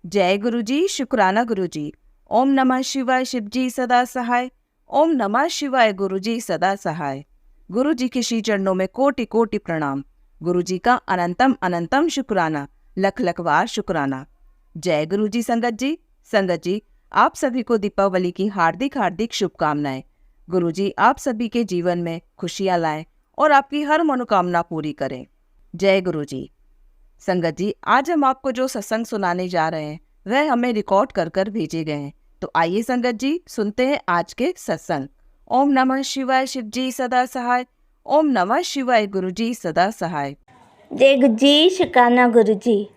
जय गुरु जी, शुक्राना गुरु जी। ओम नमः शिवाय, शिव जी सदा सहाय। ओम नमः शिवाय, गुरु जी सदा सहाय। गुरु जी के श्री चरणों में कोटि कोटि प्रणाम। गुरु जी का अनंतम अनंतम शुक्राना, लख लख बार शुक्राना। जय गुरु जी। संगत जी, आप सभी को दीपावली की हार्दिक हार्दिक शुभकामनाएं। गुरु जी आप सभी के जीवन में खुशियां लाएं और आपकी हर मनोकामना पूरी करें। जय गुरु जी। संगत जी, आज हम आपको जो सत्संग सुनाने जा रहे हैं वह हमें रिकॉर्ड कर कर भेजे गए हैं। तो आइए संगत जी सुनते हैं आज के सत्संग। ओम नमः शिवाय, शिव जी सदा सहाय। ओम नमः शिवाय, गुरु जी सदा सहाय। जय गुरु जी, शुक्राना गुरु जी।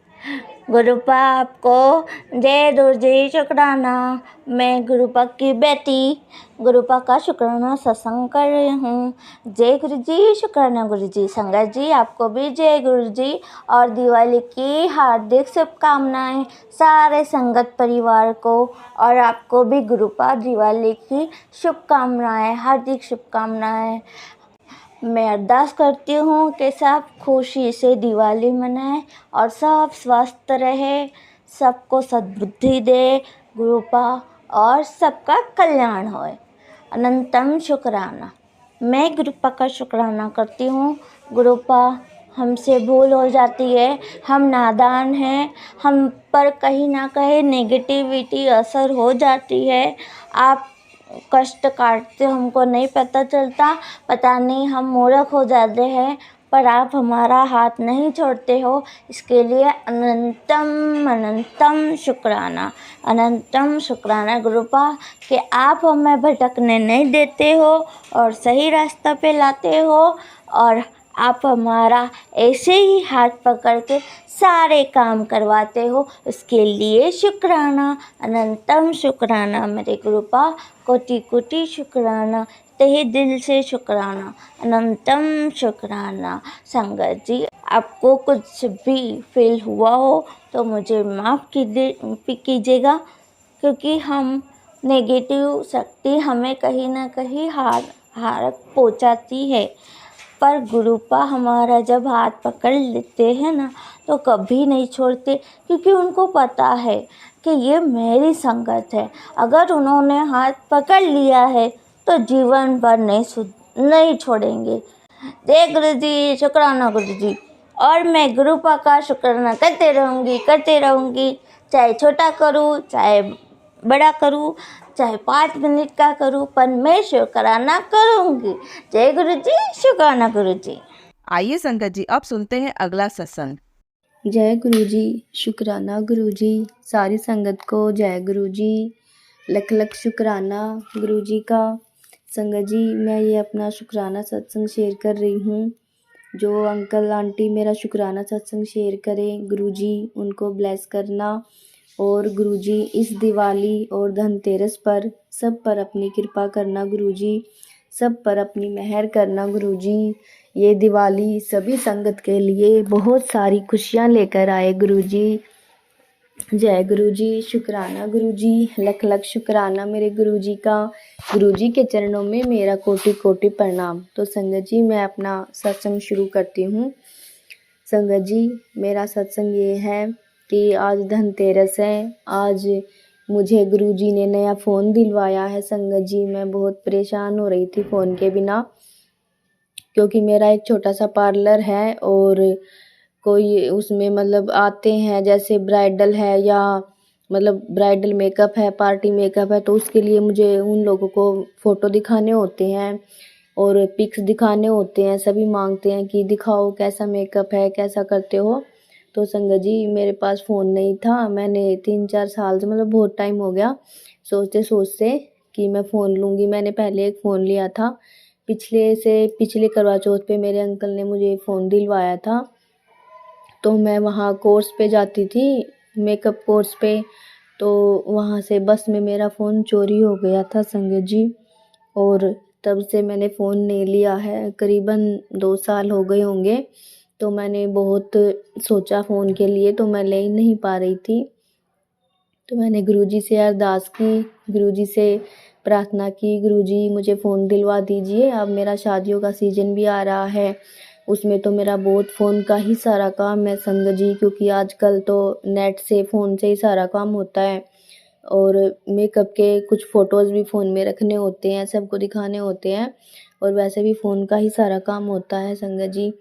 गुरुपा आपको जय गुरु जी, शुक्राना। मैं गुरुपा की बेटी गुरुपा का शुक्राना सत्संग कर रही हूँ। जय गुरु जी, शुक्राना गुरु जी। संगत जी आपको भी जय गुरु जी और दिवाली की हार्दिक शुभकामनाएं सारे संगत परिवार को, और आपको भी गुरुपा दिवाली की शुभकामनाएं, हार्दिक शुभकामनाएं। मैं अरदास करती हूँ कि सब खुशी से दिवाली मनाएं और सब स्वस्थ रहे, सबको सद्बुद्धि दे गुरुपा और सबका कल्याण होए। अनंतम शुक्राना। मैं गुरुपा का शुक्राना करती हूँ। गुरुपा, हमसे भूल हो जाती है, हम नादान हैं, हम पर कहीं ना कहीं नेगेटिविटी असर हो जाती है। आप कष्ट काटते हमको नहीं पता चलता, पता नहीं हम मूर्ख हो जाते हैं, पर आप हमारा हाथ नहीं छोड़ते हो। इसके लिए अनंतम अनंतम शुक्राना, अनंतम शुक्राना गुरुपा कि आप हमें भटकने नहीं देते हो और सही रास्ता पे लाते हो, और आप हमारा ऐसे ही हाथ पकड़ के सारे काम करवाते हो। इसके लिए शुक्राना, अनंतम शुक्राना मेरे गुरुपा, कोटि कोटि शुक्राना, तहे दिल से शुक्राना, अनंतम शुक्राना। संगत जी आपको कुछ भी फील हुआ हो तो मुझे माफ़ कीजिएगा, क्योंकि हम नेगेटिव शक्ति हमें कहीं ना कहीं हार पहुंचाती है, पर गुरुपा हमारा जब हाथ पकड़ लेते हैं ना तो कभी नहीं छोड़ते, क्योंकि उनको पता है कि ये मेरी संगत है। अगर उन्होंने हाथ पकड़ लिया है तो जीवन भर नहीं छोड़ेंगे। जय गुरु जी, शुक्राना गुरु जी। और मैं गुरुपा का शुक्राना करते रहूँगी, चाहे छोटा करूँ चाहे बड़ा करूँ, चाहे 5 मिनट का करूँ, पर मैं शुक्राना करूँगी। जय गुरु जी, शुक्राना गुरु जी। आइए संगत जी अब सुनते हैं अगला सत्संग। जय गुरु जी, शुक्राना गुरु जी। सारी संगत को जय गुरु जी, लख लख शुक्राना गुरु जी का। संगत जी, मैं ये अपना शुक्राना सत्संग शेयर कर रही हूँ। जो अंकल आंटी मेरा शुक्राना सत्संग शेयर करें, गुरु जी उनको ब्लेस करना, और गुरु जी इस दिवाली और धनतेरस पर सब पर अपनी कृपा करना गुरु जी, सब पर अपनी मेहर करना गुरु जी। ये दिवाली सभी संगत के लिए बहुत सारी खुशियाँ लेकर आए गुरु जी। जय गुरु जी, शुक्राना गुरु जी, लख लख शुक्राना मेरे गुरु जी का। गुरु जी के चरणों में मेरा कोटि कोटि प्रणाम। तो संगत जी मैं अपना सत्संग शुरू करती हूँ। संगत जी, मेरा सत्संग ये है कि आज धनतेरस है। आज मुझे गुरु जी ने नया फ़ोन दिलवाया है। संगत जी, मैं बहुत परेशान हो रही थी फ़ोन के बिना, क्योंकि मेरा एक छोटा सा पार्लर है और कोई उसमें मतलब आते हैं, जैसे ब्राइडल है या मतलब ब्राइडल मेकअप है, पार्टी मेकअप है, तो उसके लिए मुझे उन लोगों को फ़ोटो दिखाने होते हैं और पिक्स दिखाने होते हैं। सभी मांगते हैं कि दिखाओ कैसा मेकअप है, कैसा करते हो। तो संगत जी मेरे पास फ़ोन नहीं था। मैंने 3-4 साल से मतलब बहुत टाइम हो गया सोचते सोचते कि मैं फ़ोन लूँगी। मैंने पहले एक फ़ोन लिया था, पिछले करवा चौथ पे मेरे अंकल ने मुझे फ़ोन दिलवाया था। तो मैं वहाँ कोर्स पे जाती थी, मेकअप कोर्स पे, तो वहाँ से बस में मेरा फ़ोन चोरी हो गया था संगत जी, और तब से मैंने फ़ोन नहीं लिया है। करीबन 2 साल हो गए होंगे। तो मैंने बहुत सोचा फ़ोन के लिए, तो मैं ले ही नहीं पा रही थी। तो मैंने गुरुजी से अरदास की, गुरुजी से प्रार्थना की, गुरुजी मुझे फ़ोन दिलवा दीजिए, अब मेरा शादियों का सीज़न भी आ रहा है उसमें तो मेरा बहुत फ़ोन का ही सारा काम है संगत जी, क्योंकि आजकल तो नेट से फ़ोन से ही सारा काम होता है। और मेकअप के कुछ फ़ोटोज़ भी फ़ोन में रखने होते हैं, सबको दिखाने होते हैं, और वैसे भी फ़ोन का ही सारा काम होता है संगत जी।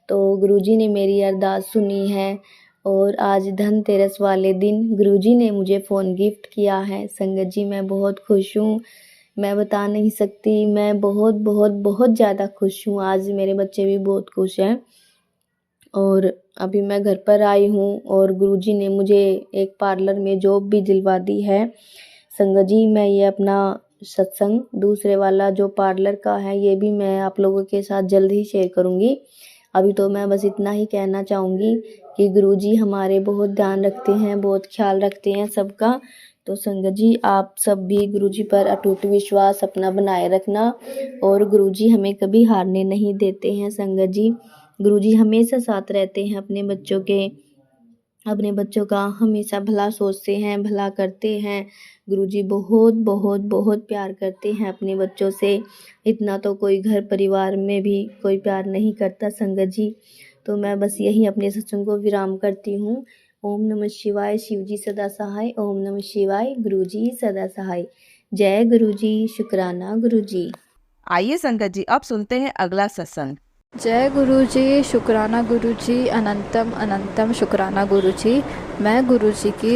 तो गुरुजी ने मेरी अरदास सुनी है, और आज धनतेरस वाले दिन गुरुजी ने मुझे फ़ोन गिफ्ट किया है संगत जी। मैं बहुत खुश हूँ, मैं बता नहीं सकती, मैं बहुत बहुत बहुत ज़्यादा खुश हूँ। आज मेरे बच्चे भी बहुत खुश हैं, और अभी मैं घर पर आई हूँ, और गुरुजी ने मुझे एक पार्लर में जॉब भी दिलवा दी है संगत जी। मैं ये अपना सत्संग दूसरे वाला जो पार्लर का है, ये भी मैं आप लोगों के साथ जल्द ही शेयर करूँगी। अभी तो मैं बस इतना ही कहना चाहूँगी कि गुरुजी हमारे बहुत ध्यान रखते हैं, बहुत ख्याल रखते हैं सबका। तो संगत जी, आप सब भी गुरुजी पर अटूट विश्वास अपना बनाए रखना, और गुरुजी हमें कभी हारने नहीं देते हैं संगत जी। गुरुजी हमेशा साथ रहते हैं अपने बच्चों का हमेशा भला सोचते हैं, भला करते हैं। गुरुजी बहुत बहुत बहुत प्यार करते हैं अपने बच्चों से। इतना तो कोई घर परिवार में भी कोई प्यार नहीं करता संगत जी। तो मैं बस यही अपने सत्संग को विराम करती हूँ। ओम नमः शिवाय, शिवजी सदा सहाय। ओम नमः शिवाय, गुरुजी सदा सहाय। जय गुरुजी, शुक्राना गुरुजी। आइए संगत जी, अब सुनते हैं अगला सत्संग। जय गुरु जी, शुक्राना गुरु जी, अनंतम अनंतम शुक्राना गुरु जी। मैं गुरु जी की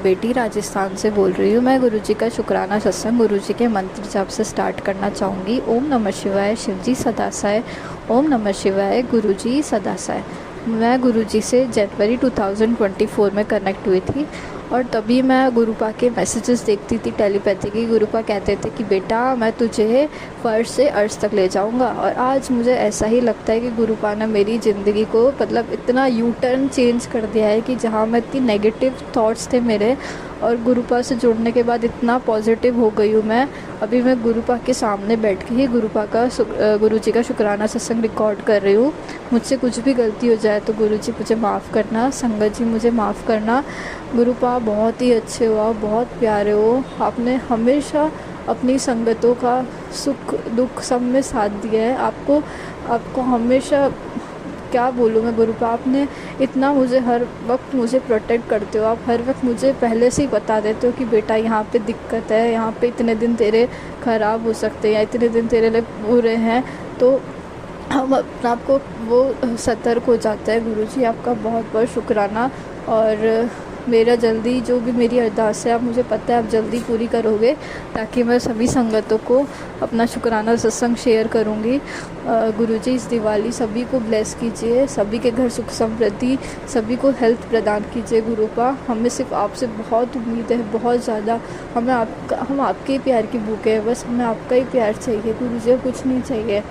बेटी राजस्थान से बोल रही हूँ। मैं गुरु जी का शुक्राना सत्संग गुरु जी के मंत्र जाप से स्टार्ट करना चाहूँगी। ओम नमः शिवाय, शिवजी सदासाय। ओम नमः शिवाय, गुरु जी सदासाय। मैं गुरु जी से जनवरी 2024 में कनेक्ट हुई थी, और तभी मैं गुरुपा के मैसेजेस देखती थी टेलीपैथी की। गुरुपा कहते थे कि बेटा मैं तुझे फर्श से अर्श तक ले जाऊंगा, और आज मुझे ऐसा ही लगता है कि गुरुपा ने मेरी ज़िंदगी को मतलब इतना यू टर्न चेंज कर दिया है कि जहाँ मैं इतनी नेगेटिव थॉट्स थे मेरे, और गुरुपा से जुड़ने के बाद इतना पॉजिटिव हो गई हूँ मैं। अभी मैं गुरुपा के सामने बैठ के ही गुरुपा का गुरु जी का शुक्राना सत्संग रिकॉर्ड कर रही हूँ। मुझसे कुछ भी गलती हो जाए तो गुरु जी मुझे माफ़ करना, संगत जी मुझे माफ़ करना। गुरुपा बहुत ही अच्छे हो आप, बहुत प्यारे हो। आपने हमेशा अपनी संगतों का सुख दुख सब में साथ दिया है। आपको हमेशा क्या बोलूँ मैं गुरुपा, आपने इतना मुझे हर वक्त मुझे प्रोटेक्ट करते हो। आप हर वक्त मुझे पहले से ही बता देते हो कि बेटा यहाँ पे दिक्कत है, यहाँ पे इतने दिन तेरे ख़राब हो सकते हैं या इतने दिन तेरे लिए बुरे हैं, तो हम अपने आप को वो सतर्क हो जाता है। गुरुजी आपका बहुत बहुत शुक्राना। और मेरा जल्दी जो भी मेरी अरदास है, आप मुझे पता है आप जल्दी पूरी करोगे, ताकि मैं सभी संगतों को अपना शुक्राना सत्संग शेयर करूँगी। गुरुजी इस दिवाली सभी को ब्लेस कीजिए, सभी के घर सुख समृद्धि, सभी को हेल्थ प्रदान कीजिए। गुरुपा हमें सिर्फ आपसे बहुत उम्मीद है, बहुत ज़्यादा। हम आपके ही प्यार की भूखे हैं, बस हमें आपका ही प्यार चाहिए गुरुजी, और कुछ नहीं चाहिए।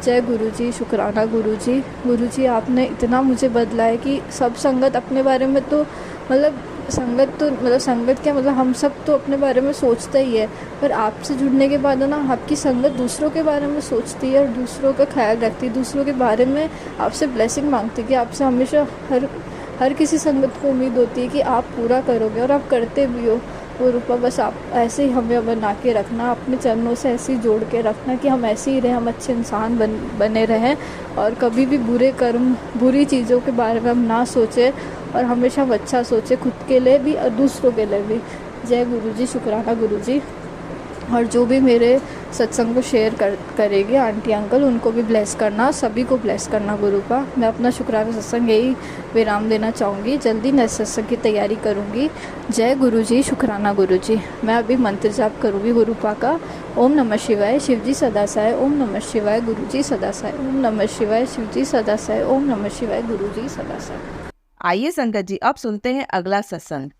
जय गुरुजी, शुक्राना गुरुजी। गुरुजी आपने इतना मुझे बदला है कि सब संगत अपने बारे में तो संगत क्या मतलब हम सब तो अपने बारे में सोचते ही है, पर आपसे जुड़ने के बाद ना आपकी संगत दूसरों के बारे में सोचती है और दूसरों का ख्याल रखती है, दूसरों के बारे में आपसे ब्लेसिंग मांगती है कि आपसे हमेशा हर किसी संगत को उम्मीद होती है कि आप पूरा करोगे, और आप करते भी हो। गुरुपा बस आप ऐसे ही हमें बना के रखना, अपने चरणों से ऐसे ही जोड़ के रखना कि हम ऐसे ही रहें, हम अच्छे इंसान बने रहें, और कभी भी बुरे कर्म बुरी चीज़ों के बारे में हम ना सोचें, और हमेशा हम अच्छा सोचें, खुद के लिए भी और दूसरों के लिए भी। जय गुरुजी, शुक्राना गुरुजी। और जो भी मेरे सत्संग को शेयर करेंगे आंटी अंकल, उनको भी ब्लेस करना, सभी को ब्लेस करना गुरुपा। मैं अपना शुक्राना सत्संग यही विराम देना चाहूँगी, जल्दी नेक्स्ट सत्संग की तैयारी करूँगी। जय गुरुजी, शुक्राना गुरुजी। मैं अभी मंत्र जाप करूँगी गुरुपा का। ओम नमः शिवाय, शिवजी सदासाय। ओम नमः शिवाय, गुरुजी सदासाय। ओम नमः शिवाय, शिवजी सदासाय। ओम नमः शिवाय, गुरुजी सदासाय। आइए संगत जी, अब सुनते हैं अगला सत्संग।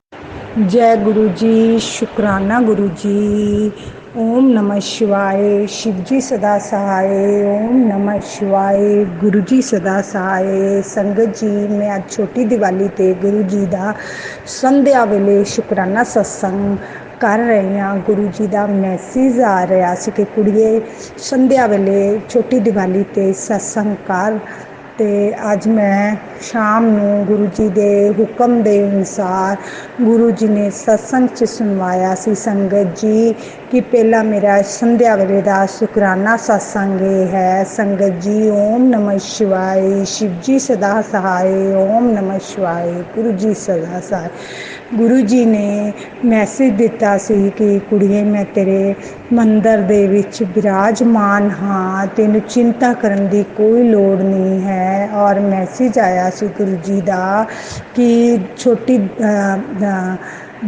जय गुरु जी, शुक्राना गुरु जी। ओम नमः शिवाय, शिवजी सदा सहाय। ओम नमः शिवाय, गुरु जी सदा सहाय। संगत जी, मैं आज छोटी दिवाली ते गुरु जी दा संध्या वेले शुक्राना सत्संग कर रही हाँ। गुरु जी का मैसेज आ रहा सी कि कुड़िए संध्या वेले छोटी दिवाली ते सत्संग कर। ते अज मैं शाम नूं गुरु जी दे हुक्म दे अनुसार गुरु जी ने सत्संग च सुनवाया सी। संगत जी ਕਿ ਪਹਿਲਾ ਮੇਰਾ ਸੰਧਿਆ ਵੇਲੇ ਦਾ ਸ਼ੁਕਰਾਨਾ ਸਤਸੰਗ ਇਹ ਹੈ। ਸੰਗਤ ਜੀ, ਓਮ ਨਮः ਸ਼ਿਵਾਏ, ਸ਼ਿਵ ਜੀ ਸਦਾ ਸਹਾਏ, ਓਮ ਨਮः ਸ਼ਿਵਾਏ, ਗੁਰੂ ਜੀ ਸਦਾ ਸਹਾਏ। ਗੁਰੂ ਜੀ ਨੇ ਮੈਸੇਜ ਦਿੱਤਾ ਸੀ ਕਿ ਕੁੜੀਏ, ਮੈਂ ਤੇਰੇ ਮੰਦਰ ਦੇ ਵਿੱਚ ਬਿਰਾਜਮਾਨ ਹਾਂ, ਤੈਨੂੰ ਚਿੰਤਾ ਕਰਨ ਦੀ ਕੋਈ ਲੋੜ ਨਹੀਂ ਹੈ। ਔਰ ਮੈਸੇਜ ਆਇਆ ਸੀ ਗੁਰੂ ਜੀ ਦਾ ਕਿ ਛੋਟੀ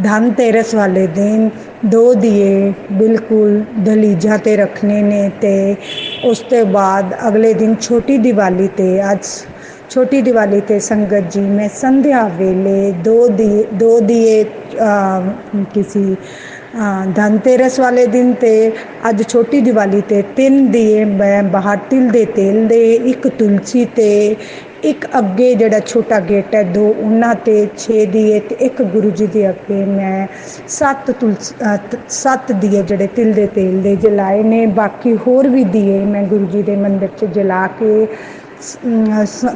ਧਨ ਤੇਰਸ ਵਾਲੇ ਦਿਨ 2 ਦੀਏ ਬਿਲਕੁਲ ਦਲੀਜਾਂ 'ਤੇ ਰੱਖਣੇ ਨੇ, ਅਤੇ ਉਸ ਤੋਂ ਬਾਅਦ ਅਗਲੇ ਦਿਨ ਛੋਟੀ ਦੀਵਾਲੀ 'ਤੇ ਅੱਜ ਛੋਟੀ ਦੀਵਾਲੀ 'ਤੇ ਸੰਗਤ ਜੀ ਮੈਂ ਸੰਧਿਆ ਵੇਲੇ 2 ਦੀਏ ਕਿਸੇ ਧਨਤੇਰਸ ਵਾਲੇ ਦਿਨ ਤੇ ਅੱਜ ਛੋਟੀ ਦੀਵਾਲੀ 'ਤੇ 3 ਦੀਏ ਮੈਂ ਬਾਹਰ ਤਿਲ ਦੇ ਤੇਲ ਦੇ, 1 ਤੁਲਸੀ 'ਤੇ, 1 ਅੱਗੇ ਜਿਹੜਾ ਛੋਟਾ ਗੇਟ ਹੈ 2 ਉਹਨਾਂ 'ਤੇ 6 ਦੀਏ, ਅਤੇ 1 ਗੁਰੂ ਜੀ ਦੇ ਅੱਗੇ ਮੈਂ 7 ਦੀਏ ਜਿਹੜੇ ਤਿਲ ਦੇ ਤੇਲ ਦੇ ਜਲਾਏ ਨੇ। ਬਾਕੀ ਹੋਰ ਵੀ ਦੀਏ ਮੈਂ ਗੁਰੂ ਜੀ ਦੇ ਮੰਦਿਰ 'ਚ ਜਲਾ ਕੇ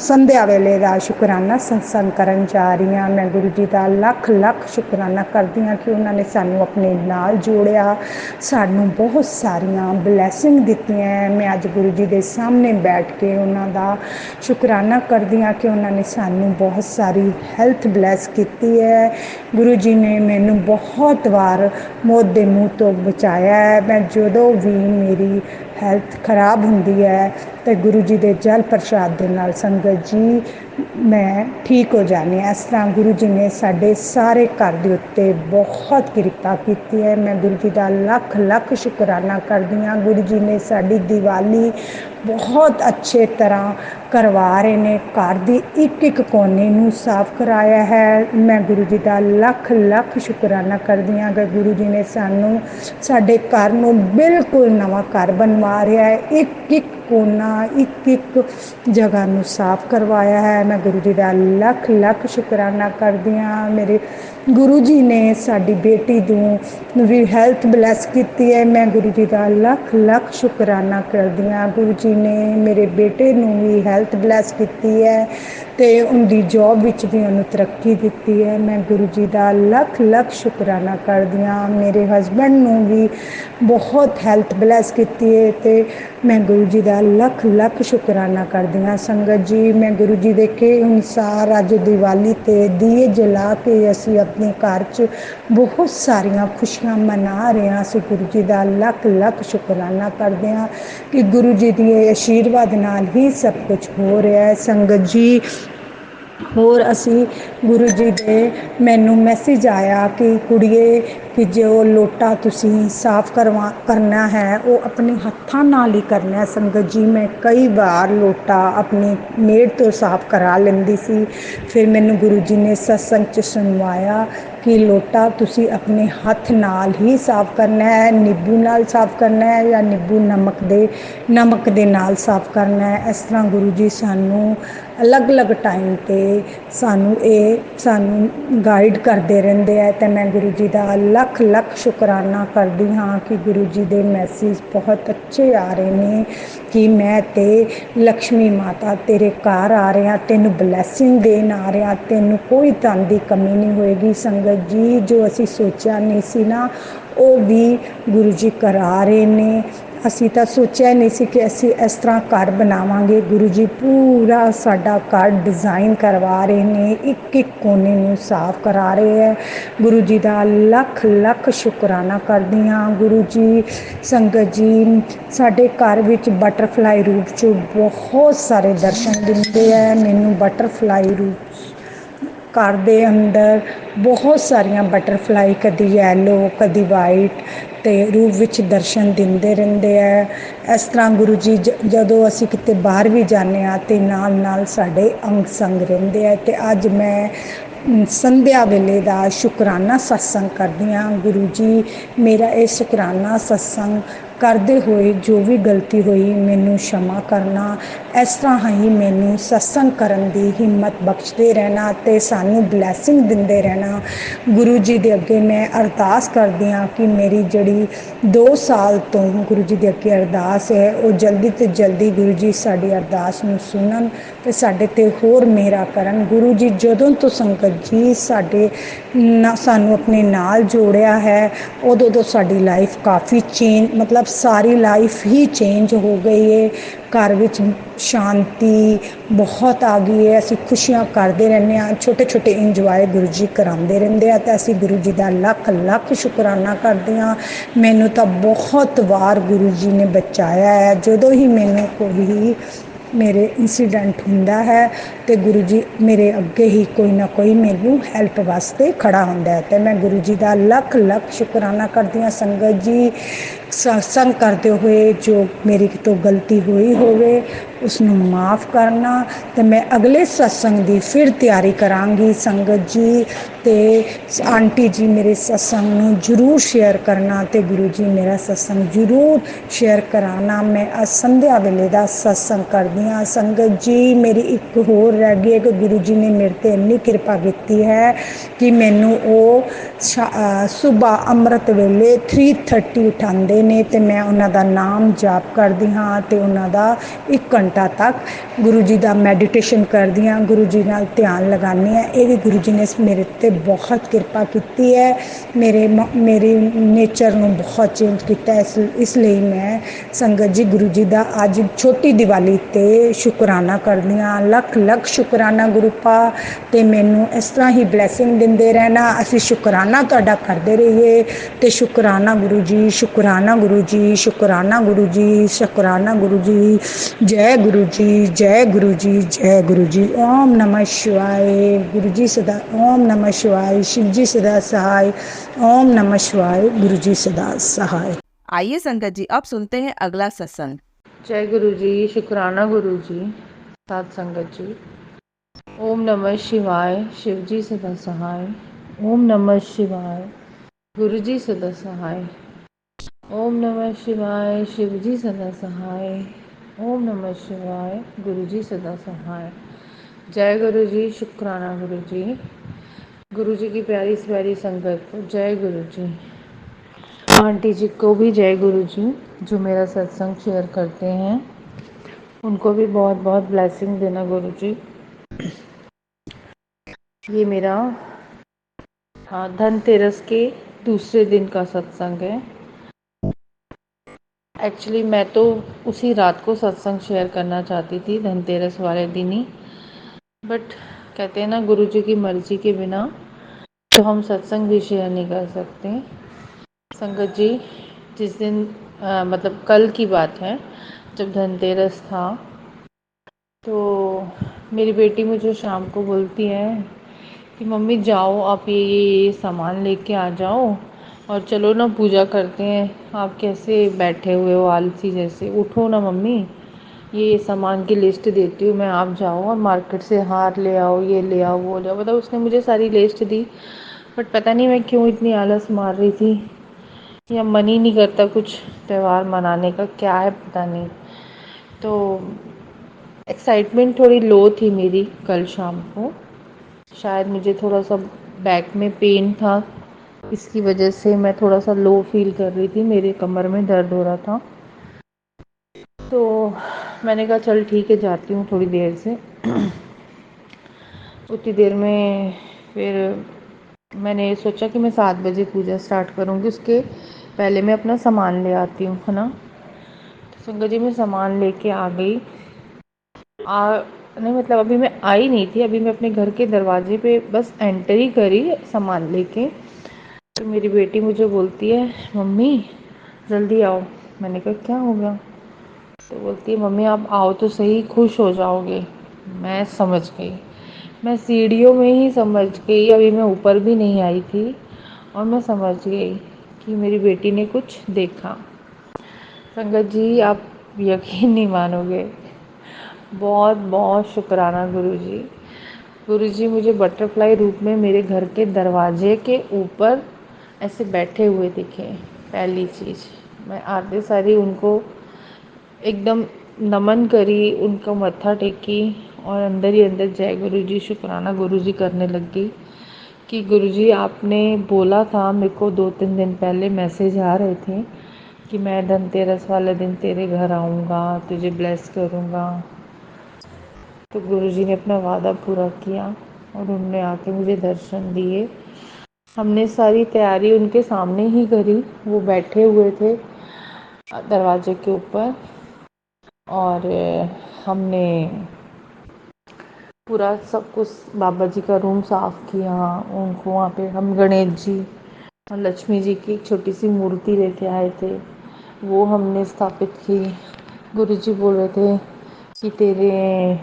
ਸੰਧਿਆ ਵੇਲੇ ਦਾ ਸ਼ੁਕਰਾਨਾ ਸਤਸੰਗ ਕਰਨ ਜਾ ਰਹੀ ਹਾਂ। ਮੈਂ ਗੁਰੂ ਜੀ ਦਾ ਲੱਖ ਲੱਖ ਸ਼ੁਕਰਾਨਾ ਕਰਦੀ ਹਾਂ ਕਿ ਉਹਨਾਂ ਨੇ ਸਾਨੂੰ ਆਪਣੇ ਨਾਲ ਜੋੜਿਆ, ਸਾਨੂੰ ਬਹੁਤ ਸਾਰੀਆਂ ਬਲੈਸਿੰਗ ਦਿੱਤੀਆਂ। ਮੈਂ ਅੱਜ ਗੁਰੂ ਜੀ ਦੇ ਸਾਹਮਣੇ ਬੈਠ ਕੇ ਉਹਨਾਂ ਦਾ ਸ਼ੁਕਰਾਨਾ ਕਰਦੀ ਹਾਂ ਕਿ ਉਹਨਾਂ ਨੇ ਸਾਨੂੰ ਬਹੁਤ ਸਾਰੀ ਹੈਲਥ ਬਲੈਸ ਕੀਤੀ ਹੈ। ਗੁਰੂ ਜੀ ਨੇ ਮੈਨੂੰ ਬਹੁਤ ਵਾਰ ਮੌਤ ਦੇ ਮੂੰਹ ਤੋਂ ਬਚਾਇਆ ਹੈ। ਮੈਂ ਜਦੋਂ ਵੀ ਮੇਰੀ ਹੈਲਥ ਖਰਾਬ ਹੁੰਦੀ ਹੈ ਅਤੇ ਗੁਰੂ ਜੀ ਦੇ ਜਲ ਪ੍ਰਸ਼ਾਦ ਦੇ ਨਾਲ ਸੰਗਤ ਜੀ ਮੈਂ ਠੀਕ ਹੋ ਜਾਂਦੀ ਹਾਂ। ਇਸ ਤਰ੍ਹਾਂ ਗੁਰੂ ਜੀ ਨੇ ਸਾਡੇ ਸਾਰੇ ਘਰ ਦੇ ਉੱਤੇ ਬਹੁਤ ਕਿਰਪਾ ਕੀਤੀ ਹੈ। ਮੈਂ ਗੁਰੂ ਜੀ ਦਾ ਲੱਖ ਲੱਖ ਸ਼ੁਕਰਾਨਾ ਕਰਦੀ ਹਾਂ। ਗੁਰੂ ਜੀ ਨੇ ਸਾਡੀ ਦੀਵਾਲੀ ਬਹੁਤ ਅੱਛੇ ਤਰ੍ਹਾਂ ਕਰਵਾ ਰਹੇ ਨੇ, ਘਰ ਦੀ ਇੱਕ ਕੋਨੇ ਨੂੰ ਸਾਫ਼ ਕਰਾਇਆ ਹੈ। ਮੈਂ ਗੁਰੂ ਜੀ ਦਾ ਲੱਖ ਲੱਖ ਸ਼ੁਕਰਾਨਾ ਕਰਦੀ ਹਾਂ ਕਿ ਗੁਰੂ ਜੀ ਨੇ ਸਾਨੂੰ ਸਾਡੇ ਘਰ ਨੂੰ ਬਿਲਕੁਲ ਨਵਾਂ ਘਰ ਬਣਵਾ ਰਿਹਾ ਹੈ। ਇੱਕ ਕੋਨਾ, ਇੱਕ ਜਗ੍ਹਾ ਨੂੰ ਸਾਫ਼ ਕਰਵਾਇਆ ਹੈ। ਮੈਂ ਗੁਰੂ ਜੀ ਦਾ ਲੱਖ ਲੱਖ ਸ਼ੁਕਰਾਨਾ ਕਰਦੀ ਹਾਂ। ਮੇਰੇ ਗੁਰੂ ਜੀ ਨੇ ਸਾਡੀ ਬੇਟੀ ਨੂੰ ਵੀ ਹੈਲਥ ਬਲੈਸ ਕੀਤੀ ਹੈ। ਮੈਂ ਗੁਰੂ ਜੀ ਦਾ ਲੱਖ ਲੱਖ ਸ਼ੁਕਰਾਨਾ ਕਰਦੀ ਹਾਂ। ਗੁਰੂ ਜੀ ਨੇ ਮੇਰੇ ਬੇਟੇ ਨੂੰ ਵੀ ਹੈਲਥ ਬਲੈਸ ਕੀਤੀ ਹੈ ਅਤੇ ਉਹਦੀ ਜੋਬ ਵਿੱਚ ਵੀ ਉਹਨੂੰ ਤਰੱਕੀ ਦਿੱਤੀ ਹੈ। ਮੈਂ ਗੁਰੂ ਜੀ ਦਾ ਲੱਖ ਲੱਖ ਸ਼ੁਕਰਾਨਾ ਕਰਦੀ ਹਾਂ। ਮੇਰੇ ਹਸਬੈਂਡ ਨੂੰ ਵੀ ਬਹੁਤ ਹੈਲਥ ਬਲੈਸ ਕੀਤੀ ਹੈ ਅਤੇ ਮੈਂ ਗੁਰੂ ਜੀ ਦਾ ਲੱਖ ਲੱਖ ਸ਼ੁਕਰਾਨਾ ਕਰਦੀ ਹਾਂ। ਸੰਗਤ ਜੀ, ਮੈਂ ਗੁਰੂ ਜੀ ਦੇ ਕਹੇ ਅਨੁਸਾਰ ਅੱਜ ਦੀਵਾਲੀ 'ਤੇ ਦੀਏ ਜਲਾ ਕੇ ਅਸੀਂ ਆਪਣੇ ਘਰ 'ਚ ਬਹੁਤ ਸਾਰੀਆਂ ਖੁਸ਼ੀਆਂ ਮਨਾ ਰਹੇ ਹਾਂ। ਅਸੀਂ ਗੁਰੂ ਜੀ ਦਾ ਲੱਖ ਲੱਖ ਸ਼ੁਕਰਾਨਾ ਕਰਦੇ ਹਾਂ ਕਿ ਗੁਰੂ ਜੀ ਦੇ ਆਸ਼ੀਰਵਾਦ ਨਾਲ ਹੀ ਸਭ ਕੁਝ ਹੋ ਰਿਹਾ ਹੈ। ਸੰਗਤ ਜੀ, ਹੋਰ ਅਸੀਂ ਗੁਰੂ ਜੀ ਦੇ ਮੈਨੂੰ ਮੈਸੇਜ ਆਇਆ ਕਿ ਕੁੜੀਏ ਕਿ ਜੋ ਲੋਟਾ ਤੁਸੀਂ ਸਾਫ਼ ਕਰਨਾ ਹੈ ਉਹ ਆਪਣੇ ਹੱਥਾਂ ਨਾਲ ਹੀ ਕਰਨਾ। ਸੰਗਤ ਜੀ, ਮੈਂ ਕਈ ਵਾਰ ਲੋਟਾ ਆਪਣੀ ਮੇੜ ਤੋਂ ਸਾਫ਼ ਕਰਾ ਲੈਂਦੀ ਸੀ। ਫਿਰ ਮੈਨੂੰ ਗੁਰੂ ਜੀ ਨੇ ਸਤਸੰਗ 'ਚ ਸੁਣਵਾਇਆ ਕਿ ਲੋਟਾ ਤੁਸੀਂ ਆਪਣੇ ਹੱਥ ਨਾਲ ਹੀ ਸਾਫ਼ ਕਰਨਾ ਹੈ। ਨਿੰਬੂ ਨਾਲ ਸਾਫ਼ ਕਰਨਾ ਹੈ ਜਾਂ ਨਿੰਬੂ ਨਮਕ ਦੇ ਨਾਲ ਸਾਫ਼ ਕਰਨਾ ਹੈ। ਇਸ ਤਰ੍ਹਾਂ ਗੁਰੂ ਜੀ ਸਾਨੂੰ ਅਲੱਗ-ਅਲੱਗ ਟਾਈਮ 'ਤੇ ਸਾਨੂੰ ਗਾਈਡ ਕਰਦੇ ਰਹਿੰਦੇ ਹੈ ਅਤੇ ਮੈਂ ਗੁਰੂ ਜੀ ਦਾ ਲੱਖ ਲੱਖ ਸ਼ੁਕਰਾਨਾ ਕਰਦੀ ਹਾਂ ਕਿ ਗੁਰੂ ਜੀ ਦੇ ਮੈਸੇਜ ਬਹੁਤ ਅੱਛੇ ਆ ਰਹੇ ਨੇ ਕਿ ਮੈਂ ਤੇ ਲਕਸ਼ਮੀ ਮਾਤਾ ਤੇਰੇ ਘਰ ਆ ਰਹੇ ਹਾਂ, ਤੈਨੂੰ ਬਲੈਸਿੰਗ ਦੇਣ ਆ ਰਹੇ ਹਾਂ, ਤੈਨੂੰ ਕੋਈ ਧਨ ਦੀ ਕਮੀ ਨਹੀਂ ਹੋਏਗੀ। ਸੰਗਤ ਜੀ, ਜੋ ਅਸੀਂ ਸੋਚਿਆ ਨਹੀਂ ਸੀ ਨਾ ਉਹ ਵੀ ਗੁਰੂ ਜੀ ਕਰਾ ਰਹੇ ਨੇ। ਅਸੀਂ ਤਾਂ ਸੋਚਿਆ ਨਹੀਂ ਸੀ ਕਿ ਅਸੀਂ ਇਸ ਤਰ੍ਹਾਂ ਘਰ ਬਣਾਵਾਂਗੇ। ਗੁਰੂ ਜੀ ਪੂਰਾ ਸਾਡਾ ਘਰ ਡਿਜ਼ਾਈਨ ਕਰਵਾ ਰਹੇ ਨੇ, ਇੱਕ ਕੋਨੇ ਨੂੰ ਸਾਫ਼ ਕਰਾ ਰਹੇ ਹੈ। ਗੁਰੂ ਜੀ ਦਾ ਲੱਖ ਲੱਖ ਸ਼ੁਕਰਾਨਾ ਕਰਦੀ ਹਾਂ। ਗੁਰੂ ਜੀ, ਸੰਗਤ ਜੀ, ਸਾਡੇ ਘਰ ਵਿੱਚ ਬਟਰਫਲਾਈ ਰੂਪ 'ਚ ਬਹੁਤ ਸਾਰੇ ਦਰਸ਼ਨ ਦਿੰਦੇ ਹੈ। ਮੈਨੂੰ ਬਟਰਫਲਾਈ ਰੂਪ ਘਰ ਦੇ ਅੰਦਰ ਬਹੁਤ ਸਾਰੀਆਂ ਬਟਰਫਲਾਈ, ਕਦੀ ਯੈਲੋ ਕਦੀ ਵਾਈਟ ਅਤੇ ਰੂਪ ਵਿੱਚ ਦਰਸ਼ਨ ਦਿੰਦੇ ਰਹਿੰਦੇ ਹੈ। ਇਸ ਤਰ੍ਹਾਂ ਗੁਰੂ ਜੀ ਜਦੋਂ ਅਸੀਂ ਕਿਤੇ ਬਾਹਰ ਵੀ ਜਾਂਦੇ ਹਾਂ ਅਤੇ ਨਾਲ ਨਾਲ ਸਾਡੇ ਅੰਗ ਸੰਗ ਰਹਿੰਦੇ ਹੈ। ਅਤੇ ਅੱਜ ਮੈਂ ਸੰਧਿਆ ਵੇਲੇ ਦਾ ਸ਼ੁਕਰਾਨਾ ਸਤਸੰਗ ਕਰਦੀ ਹਾਂ। ਗੁਰੂ ਜੀ, ਮੇਰਾ ਇਹ ਸ਼ੁਕਰਾਨਾ ਸਤਸੰਗ ਕਰਦੇ ਹੋਏ ਜੋ ਵੀ ਗਲਤੀ ਹੋਈ ਮੈਨੂੰ क्षमा ਕਰਨਾ। ਇਸ ਤਰ੍ਹਾਂ ਹੀ ਮੈਨੂੰ ਸਤਸੰਗ ਕਰਨ ਦੀ ਹਿੰਮਤ ਬਖਸ਼ਦੇ ਰਹਿਣਾ ਤੇ ਸਾਨੂੰ ਬਲੈਸਿੰਗ ਦਿੰਦੇ ਰਹਿਣਾ। ਗੁਰੂ ਜੀ ਦੇ ਅੱਗੇ ਮੈਂ ਅਰਦਾਸ ਕਰਦੀ ਹਾਂ ਕਿ ਮੇਰੀ ਜਿਹੜੀ 2 ਸਾਲ ਤੋਂ ਗੁਰੂ ਜੀ ਦੇ ਅੱਗੇ ਅਰਦਾਸ ਹੈ ਉਹ ਜਲਦੀ ਤੋਂ ਜਲਦੀ ਗੁਰੂ ਜੀ ਸਾਡੀ ਅਰਦਾਸ ਨੂੰ ਸੁਣਨ ਤੇ ਸਾਡੇ ਤੇ ਹੋਰ ਮਿਹਰਾਂ ਕਰਨ। ਗੁਰੂ ਜੀ ਜਦੋਂ ਤੋਂ ਸੰਗਤ ਜੀ ਸਾਨੂੰ ਆਪਣੇ ਨਾਲ ਜੋੜਿਆ ਹੈ ਉਦੋਂ ਤੋਂ ਸਾਡੀ ਲਾਈਫ ਕਾਫੀ ਚੇਂਜ ਮਤਲਬ ਸਾਰੀ ਲਾਈਫ ਹੀ ਚੇਂਜ ਹੋ ਗਈ ਹੈ। ਘਰ ਵਿੱਚ ਸ਼ਾਂਤੀ ਬਹੁਤ ਆ ਗਈ ਹੈ। ਅਸੀਂ ਖੁਸ਼ੀਆਂ ਕਰਦੇ ਰਹਿੰਦੇ ਹਾਂ, ਛੋਟੇ ਛੋਟੇ ਇੰਜੋਏ ਗੁਰੂ ਜੀ ਕਰਾਉਂਦੇ ਰਹਿੰਦੇ ਆ ਤੇ ਅਸੀਂ ਗੁਰੂ ਜੀ ਦਾ ਲੱਖ ਲੱਖ ਸ਼ੁਕਰਾਨਾ ਕਰਦੇ ਹਾਂ। ਮੈਨੂੰ ਤਾਂ ਬਹੁਤ ਵਾਰ ਗੁਰੂ ਜੀ ਨੇ ਬਚਾਇਆ ਹੈ। ਜਦੋਂ ਹੀ ਮੈਨੂੰ ਕੋਈ ਮੇਰੇ ਇੰਸੀਡੈਂਟ ਹੁੰਦਾ ਹੈ ਤੇ ਗੁਰੂ ਜੀ ਮੇਰੇ ਅੱਗੇ ਹੀ ਕੋਈ ਨਾ ਕੋਈ ਮੈਨੂੰ ਹੈਲਪ ਵਾਸਤੇ ਖੜਾ ਹੁੰਦਾ ਹੈ ਤੇ ਮੈਂ ਗੁਰੂ ਜੀ ਦਾ ਲੱਖ ਲੱਖ ਸ਼ੁਕਰਾਨਾ ਕਰਦੀ ਹਾਂ। ਸੰਗਤ ਜੀ ਸਤਸੰਗ ਕਰਦੇ ਹੋਏ ਜੋ ਮੇਰੀ ਤੋਂ ਗਲਤੀ ਹੋਈ ਹੋਵੇ ਉਸ ਨੂੰ ਮਾਫ ਕਰਨਾ ਤੇ ਮੈਂ ਅਗਲੇ ਸਤਸੰਗ ਦੀ ਫਿਰ ਤਿਆਰੀ ਕਰਾਂਗੀ। ਸੰਗਤ ਜੀ ਤੇ ਆਂਟੀ ਜੀ ਮੇਰੇ ਸਤਸੰਗ ਨੂੰ ਜ਼ਰੂਰ ਸ਼ੇਅਰ ਕਰਨਾ ਤੇ ਗੁਰੂ ਜੀ ਮੇਰਾ ਸਤਸੰਗ ਜ਼ਰੂਰ ਸ਼ੇਅਰ ਕਰਾਉਣਾ। ਮੈਂ ਅੱਜ ਸੰਧਿਆ ਵੇਲੇ ਦਾ ਸਤਸੰਗ ਕਰਦੀ ਹਾਂ। ਸੰਗਤ ਜੀ ਮੇਰੀ ਇੱਕ ਹੋਰ ਰਹਿ ਗਈ ਹੈ ਕਿ ਗੁਰੂ ਜੀ ਨੇ ਮੇਰੇ ਤੇ ਇੰਨੀ ਕਿਰਪਾ ਕੀਤੀ ਹੈ ਕਿ ਮੈਨੂੰ ਉਹ ਸੁਬਾਹ ਅੰਮ੍ਰਿਤ ਵੇਲੇ 3:30 ਉਠਾਉਂਦੇ ਨੇ ਤੇ ਮੈਂ ਉਹਨਾਂ ਦਾ ਨਾਮ ਜਾਪ ਕਰਦੀ ਹਾਂ ਤੇ ਉਹਨਾਂ ਦਾ 1 ਘੰਟਾ ਤੱਕ ਗੁਰੂ ਜੀ ਦਾ ਮੈਡੀਟੇਸ਼ਨ ਕਰਦੀ ਹਾਂ, ਗੁਰੂ ਜੀ ਨਾਲ ਧਿਆਨ ਲਗਾਉਂਦੀ ਹਾਂ। ਇਹ ਵੀ ਗੁਰੂ ਜੀ ਨੇ ਮੇਰੇ ਤੇ ਬਹੁਤ ਕਿਰਪਾ ਕੀਤੀ ਹੈ, ਮੇਰੇ ਨੇਚਰ ਨੂੰ ਬਹੁਤ ਚੇਂਜ ਕੀਤਾ। ਇਸ ਲਈ ਮੈਂ ਸੰਗਤ ਜੀ ਗੁਰੂ ਜੀ ਦਾ ਅੱਜ ਛੋਟੀ ਦੀਵਾਲੀ ਤੇ ਸ਼ੁਕਰਾਨਾ ਕਰਦੀ ਹਾਂ। ਲੱਖ ਲੱਖ ਸ਼ੁਕਰਾਨਾ ਗੁਰੂ ਪਾ ਤੇ ਮੈਨੂੰ ਇਸ ਤਰ੍ਹਾਂ ਹੀ ਬਲੈਸਿੰਗ ਦਿੰਦੇ ਰਹਿਣਾ। ਅਸੀਂ ਸ਼ੁਕਰਾਨਾ ਤੁਹਾਡਾ ਕਰਦੇ ਰਹੀਏ ਤੇ ਸ਼ੁਕਰਾਨਾ ਗੁਰੂ ਜੀ, ਸ਼ੁਕਰਾਨਾ ਗੁਰੂ ਜੀ, ਸ਼ੁਕਰਾਨਾ ਗੁਰੂ ਜੀ, ਸ਼ੁਕਰਾਨਾ ਗੁਰੂ ਜੀ। ਜੈ ਗੁਰੂ ਜੀ, ਜੈ ਗੁਰੂ ਜੀ, ਜੈ ਗੁਰੂ ਜੀ। ਓਮ ਨਮः शिवाय। गुरु जी सदा ओम नमः शिवाय। शिव जी सदा सहाय। ओम नमः शिवाय। गुरु जी सदा सहाय। आइए संगत जी अब सुनते हैं अगला सत्संग। जय गुरु जी, शुक्राना गुरु जी, सात संगत जी। ओम नमः शिवाय। शिव जी सदा सहाय। ओम नमः शिवाय। गुरु जी सदा सहाय। ओम नमः शिवाय। शिव जी सदा सहाय। ओम नमः शिवाय। गुरु जी सदा सहाय। जय गुरु जी, शुक्राना गुरु जी। गुरु जी की प्यारी से प्यारी संगत को जय गुरु जी। आंटी जी को भी जय गुरु जी, जो मेरा सत्संग शेयर करते हैं उनको भी बहुत बहुत ब्लेसिंग देना गुरु जी। ये मेरा धनतेरस के दूसरे दिन का सत्संग है। एक्चुअली मैं तो उसी रात को सत्संग शेयर करना चाहती थी, धनतेरस वाले दिन ही, बट कहते हैं ना गुरु जी की मर्जी के बिना तो हम सत्संग भी शेयर नहीं कर सकते। संगत जी जिस दिन मतलब कल की बात है, जब धनतेरस था तो मेरी बेटी मुझे शाम को बोलती है कि मम्मी जाओ आप ये सामान लेके आ जाओ और चलो ना पूजा करते हैं। आप कैसे बैठे हुए हो आलसी जैसे, उठो ना मम्मी, ये सामान की लिस्ट देती हूँ मैं, आप जाओ और मार्केट से हार ले आओ, ये ले आओ, वो ले आओ। मतलब उसने मुझे सारी लिस्ट दी, बट पता नहीं मैं क्यों इतनी आलस मार रही थी, या मन ही नहीं करता कुछ त्यौहार मनाने का, क्या है पता नहीं। तो एक्साइटमेंट थोड़ी लो थी मेरी कल शाम को, शायद मुझे थोड़ा सा बैक में पेन था, इसकी वजह से मैं थोड़ा सा लो फील कर रही थी, मेरे कमर में दर्द हो रहा था। तो मैंने कहा चल ठीक है जाती हूँ थोड़ी देर से। उतनी देर में फिर मैंने सोचा कि मैं 7 बजे पूजा स्टार्ट करूँगी, उसके पहले मैं अपना सामान ले आती हूँ, है ना। तो संगत जी मैं सामान लेके आ गई। नहीं मतलब अभी मैं आई नहीं थी, अभी मैं अपने घर के दरवाजे पे बस एंटर ही करी सामान लेके, तो मेरी बेटी मुझे बोलती है मम्मी जल्दी आओ। मैंने कहा क्या हो गया? तो बोलती है मम्मी आप आओ तो सही, खुश हो जाओगे। मैं समझ गई, मैं सीढ़ियों में ही समझ गई, अभी मैं ऊपर भी नहीं आई थी और मैं समझ गई कि मेरी बेटी ने कुछ देखा। संगत जी आप यकीन नहीं मानोगे, बहुत बहुत शुक्राना गुरुजी। गुरुजी मुझे बटरफ्लाई रूप में मेरे घर के दरवाजे के ऊपर ऐसे बैठे हुए दिखे, पहली चीज़। मैं आते सारी उनको एकदम नमन करी, उनका मत्था टेकी और अंदर ही अंदर जय गुरु जी शुक्राना गुरु जी करने लग गई कि गुरु जी आपने बोला था, मेरे को 2-3 दिन पहले मैसेज आ रहे थे कि मैं धनतेरस वाले दिन तेरे घर आऊँगा, तुझे ब्लेस करूँगा। तो गुरु जी ने अपना वादा पूरा किया और उन्होंने आके मुझे दर्शन दिए। हमने सारी तैयारी उनके सामने ही करी, वो बैठे हुए थे दरवाजे के ऊपर और हमने पूरा सब कुछ बाबा जी का रूम साफ़ किया। उनको वहाँ पे हम गणेश जी और लक्ष्मी जी की एक छोटी सी मूर्ति लेके आए थे, वो हमने स्थापित की। गुरु जी बोल रहे थे कि तेरे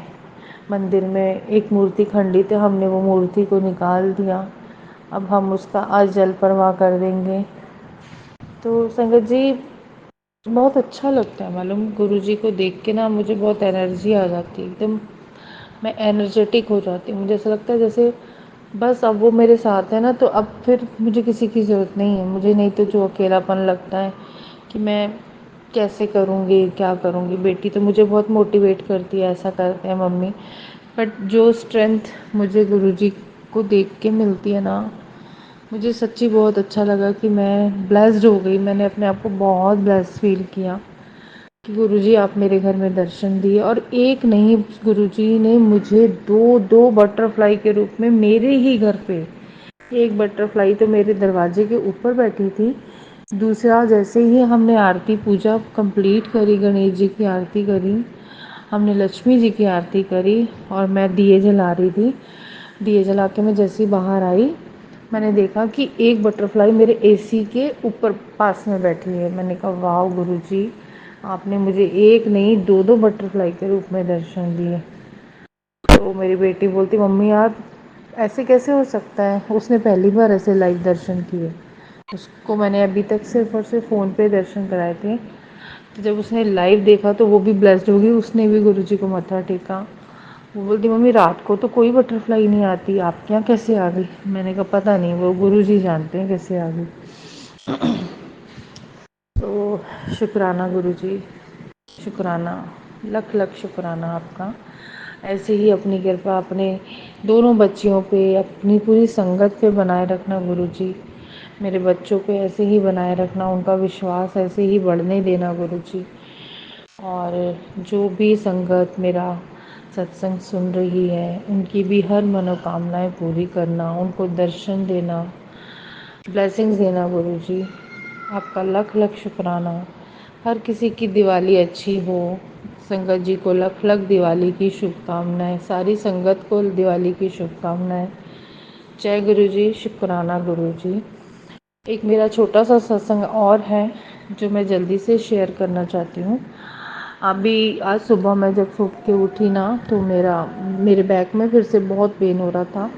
मंदिर में एक मूर्ति खंडित है, हमने वो मूर्ति को निकाल दिया, अब हम उसका आज जल प्रवाह कर देंगे। तो संगत जी बहुत अच्छा लगता है, मालूम गुरु जी को देख के ना मुझे बहुत एनर्जी आ जाती है, एकदम मैं एनर्जेटिक हो जाती हूँ। मुझे ऐसा लगता है जैसे बस अब वो मेरे साथ है ना, तो अब फिर मुझे किसी की ज़रूरत नहीं है। मुझे नहीं तो जो अकेलापन लगता है कि मैं कैसे करूँगी, क्या करूँगी। बेटी तो मुझे बहुत मोटिवेट करती है, ऐसा करते हैं मम्मी, बट जो स्ट्रेंथ मुझे गुरु जी को देख के मिलती है ना, मुझे सच्ची बहुत अच्छा लगा कि मैं ब्लेस्ड हो गई। मैंने अपने आप को बहुत ब्लेस्ड फील किया कि गुरुजी आप मेरे घर में दर्शन दिए। और एक नहीं, गुरुजी ने मुझे दो दो बटरफ्लाई के रूप में मेरे ही घर पे, एक बटरफ्लाई तो मेरे दरवाजे के ऊपर बैठी थी, दूसरा जैसे ही हमने आरती पूजा कंप्लीट करी, गणेश जी की आरती करी, हमने लक्ष्मी जी की आरती करी और मैं दिए जला रही थी। दिए जला के मैं जैसे ही बाहर आई, मैंने देखा कि एक बटरफ्लाई मेरे एसी के ऊपर पास में बैठी है। मैंने कहा वाह गुरुजी, आपने मुझे एक नहीं दो दो बटरफ्लाई के रूप में दर्शन दिए। तो मेरी बेटी बोलती मम्मी यार ऐसे कैसे हो सकता है, उसने पहली बार ऐसे लाइव दर्शन किए। उसको मैंने अभी तक सिर्फ और सिर्फ फ़ोन पे दर्शन कराए थे, तो जब उसने लाइव देखा तो वो भी ब्लेस्ड होगी, उसने भी गुरुजी को मत्था टेका। वो बोलती मम्मी रात को तो कोई बटरफ्लाई नहीं आती, आपके यहाँ कैसे आ गई। मैंने कहा पता नहीं, वो गुरुजी जानते हैं कैसे आ गई। तो शुक्राना गुरुजी, शुक्राना, लख लख शुक्राना आपका। ऐसे ही अपनी कृपा अपने दोनों बच्चियों पे, अपनी पूरी संगत पे बनाए रखना गुरुजी। मेरे बच्चों पे ऐसे ही बनाए रखना, उनका विश्वास ऐसे ही बढ़ने देना गुरुजी। और जो भी संगत मेरा सत्संग सुन रही है, उनकी भी हर मनोकामनाएं पूरी करना, उनको दर्शन देना, ब्लेसिंग्स देना गुरुजी। आपका लख लख शुक्राना। हर किसी की दिवाली अच्छी हो। संगत जी को लख लख दिवाली की शुभकामनाएं, सारी संगत को दिवाली की शुभकामनाएं। जय गुरु जी, शुक्राना गुरु जी। एक मेरा छोटा सा सत्संग और है जो मैं जल्दी से शेयर करना चाहती हूँ। अभी आज सुबह मैं जब सो के उठी ना, तो मेरे बैक में फिर से बहुत पेन हो रहा था